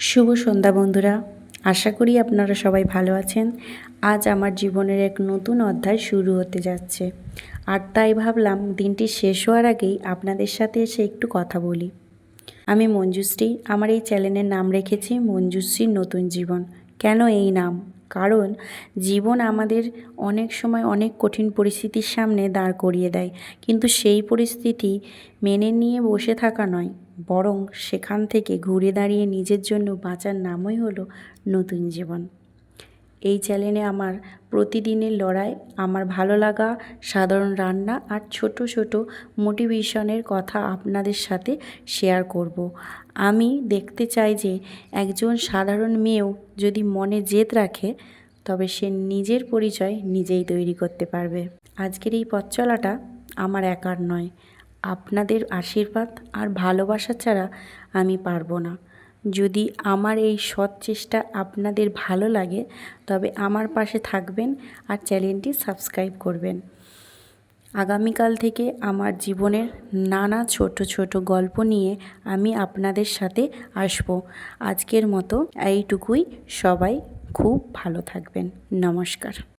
শুভ সন্ধ্যা বন্ধুরা, আশা করি আপনারা সবাই ভালো আছেন। আজ আমার জীবনের এক নতুন অধ্যায় শুরু হতে যাচ্ছে, আর তাই ভাবলাম দিনটি শেষ হওয়ার আগেই আপনাদের সাথে এসে একটু কথা বলি। আমি মঞ্জুশ্রী, আমার এই চ্যানেলের নাম রেখেছি মঞ্জুশ্রীর নতুন জীবন। কেন এই নাম? কারণ জীবন আমাদের অনেক সময় অনেক কঠিন পরিস্থিতির সামনে দাঁড় করিয়ে দেয়, কিন্তু সেই পরিস্থিতি মেনে নিয়ে বসে থাকা নয়, বরং সেখান থেকে ঘুরে দাঁড়িয়ে নিজের জন্য বাঁচার নামই হলো নতুন জীবন। এই চ্যানেলে আমার প্রতিদিনের লড়াই, আমার ভালো লাগা, সাধারণ রান্না আর ছোট ছোট মোটিভেশনের কথা আপনাদের সাথে শেয়ার করব। আমি দেখতে চাই যে একজন সাধারণ মেয়েও যদি মনে জেদ রাখে, তবে সে নিজের পরিচয় নিজেই তৈরি করতে পারবে। আজকের এই পথ চলাটা আমার একার নয়, আপনাদের আশীর্বাদ আর ভালোবাসা ছাড়া আমি পারবো না। যদি আমার এই সৎ চেষ্টা আপনাদের ভালো লাগে, তবে আমার পাশে থাকবেন আর চ্যানেলটি সাবস্ক্রাইব করবেন। আগামীকাল থেকে আমার জীবনের নানা ছোট ছোট গল্প নিয়ে আমি আপনাদের সাথে আসব। আজকের মতো এইটুকুই। সবাই খুব ভালো থাকবেন। নমস্কার।